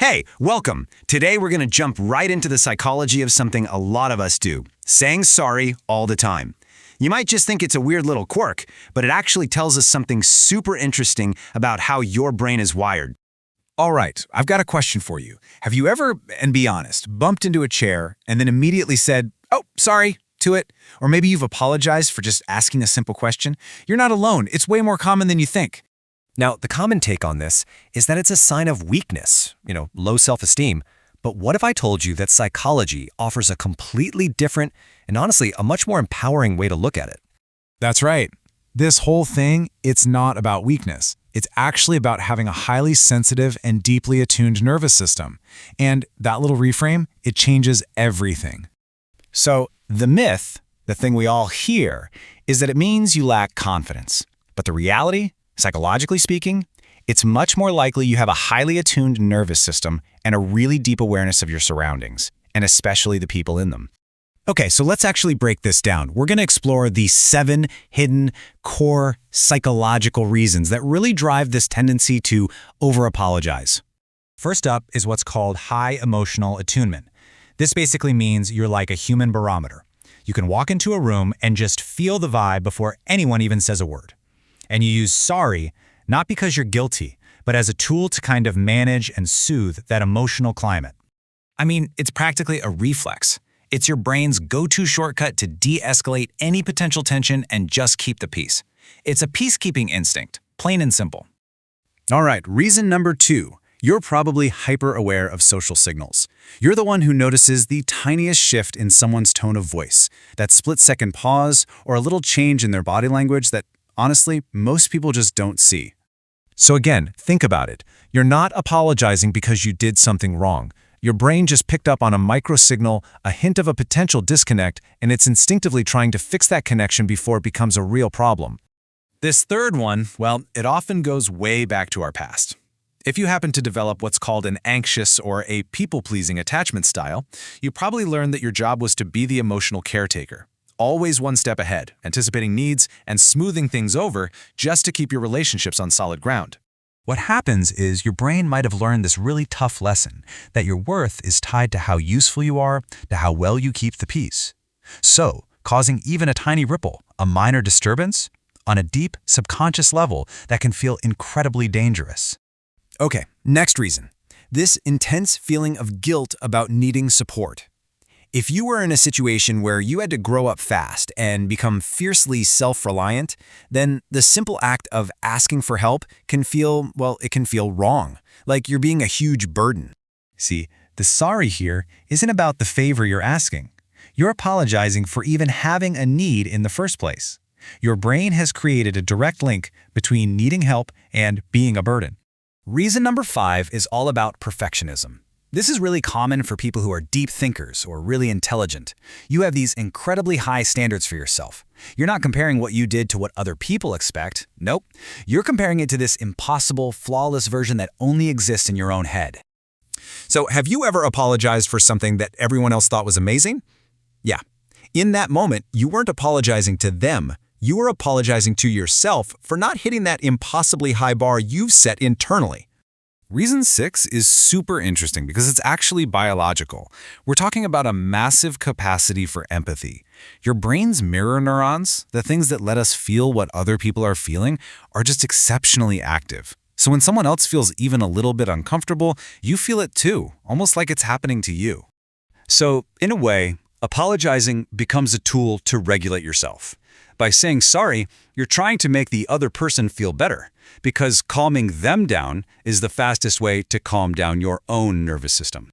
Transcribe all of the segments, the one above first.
Hey, welcome. Today we're going to jump right into the psychology of something a lot of us do, saying sorry all the time. You might just think it's a weird little quirk, but it actually tells us something super interesting about how your brain is wired. All right, I've got a question for you. Have you ever, and be honest, bumped into a chair and then immediately said, "Oh, sorry," to it? Or maybe you've apologized for just asking a simple question? You're not alone. It's way more common than you think. Now, the common take on this is that it's a sign of weakness, low self-esteem. But what if I told you that psychology offers a completely different and honestly a much more empowering way to look at it? That's right. This whole thing, it's not about weakness. It's actually about having a highly sensitive and deeply attuned nervous system. And that little reframe, it changes everything. So the myth, the thing we all hear, is that it means you lack confidence. But the reality, psychologically speaking, it's much more likely you have a highly attuned nervous system and a really deep awareness of your surroundings, and especially the people in them. Okay, so let's actually break this down. We're going to explore the 7 hidden core psychological reasons that really drive this tendency to over-apologize. First up is what's called high emotional attunement. This basically means you're like a human barometer. You can walk into a room and just feel the vibe before anyone even says a word. And you use sorry, not because you're guilty, but as a tool to kind of manage and soothe that emotional climate. I mean, it's practically a reflex. It's your brain's go-to shortcut to de-escalate any potential tension and just keep the peace. It's a peacekeeping instinct, plain and simple. All right, reason number 2. You're probably hyper-aware of social signals. You're the one who notices the tiniest shift in someone's tone of voice, that split-second pause, or a little change in their body language that, honestly, most people just don't see. So again, think about it. You're not apologizing because you did something wrong. Your brain just picked up on a microsignal, a hint of a potential disconnect, and it's instinctively trying to fix that connection before it becomes a real problem. This third one, well, it often goes way back to our past. If you happen to develop what's called an anxious or a people-pleasing attachment style, you probably learned that your job was to be the emotional caretaker, always one step ahead, anticipating needs and smoothing things over just to keep your relationships on solid ground. What happens is your brain might have learned this really tough lesson, that your worth is tied to how useful you are, to how well you keep the peace. So, causing even a tiny ripple, a minor disturbance, on a deep, subconscious level that can feel incredibly dangerous. Okay, next reason. This intense feeling of guilt about needing support. If you were in a situation where you had to grow up fast and become fiercely self-reliant, then the simple act of asking for help can feel, well, it can feel wrong, like you're being a huge burden. See, the sorry here isn't about the favor you're asking. You're apologizing for even having a need in the first place. Your brain has created a direct link between needing help and being a burden. Reason number 5 is all about perfectionism. This is really common for people who are deep thinkers or really intelligent. You have these incredibly high standards for yourself. You're not comparing what you did to what other people expect. Nope. You're comparing it to this impossible, flawless version that only exists in your own head. So, have you ever apologized for something that everyone else thought was amazing? Yeah. In that moment, you weren't apologizing to them. You were apologizing to yourself for not hitting that impossibly high bar you've set internally. Reason 6 is super interesting because it's actually biological. We're talking about a massive capacity for empathy. Your brain's mirror neurons, the things that let us feel what other people are feeling, are just exceptionally active. So when someone else feels even a little bit uncomfortable, you feel it too, almost like it's happening to you. So, in a way, apologizing becomes a tool to regulate yourself. By saying sorry, you're trying to make the other person feel better, because calming them down is the fastest way to calm down your own nervous system.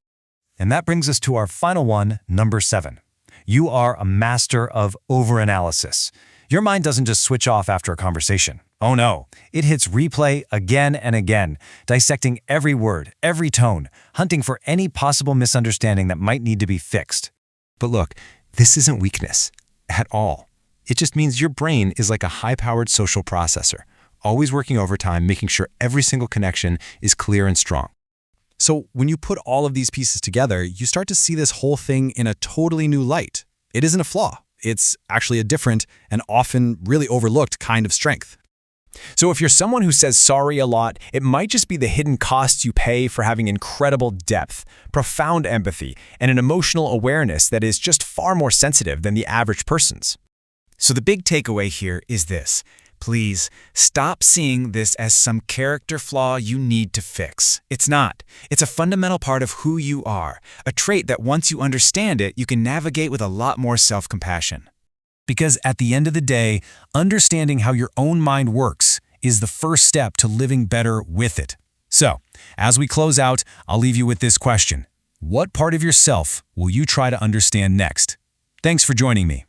And that brings us to our final one, number 7. You are a master of overanalysis. Your mind doesn't just switch off after a conversation. Oh no, it hits replay again and again, dissecting every word, every tone, hunting for any possible misunderstanding that might need to be fixed. But look, this isn't weakness at all. It just means your brain is like a high-powered social processor, always working overtime, making sure every single connection is clear and strong. So when you put all of these pieces together, you start to see this whole thing in a totally new light. It isn't a flaw. It's actually a different and often really overlooked kind of strength. So if you're someone who says sorry a lot, it might just be the hidden costs you pay for having incredible depth, profound empathy, and an emotional awareness that is just far more sensitive than the average person's. So the big takeaway here is this. Please stop seeing this as some character flaw you need to fix. It's not. It's a fundamental part of who you are, a trait that once you understand it, you can navigate with a lot more self-compassion. Because at the end of the day, understanding how your own mind works is the first step to living better with it. So, as we close out, I'll leave you with this question. What part of yourself will you try to understand next? Thanks for joining me.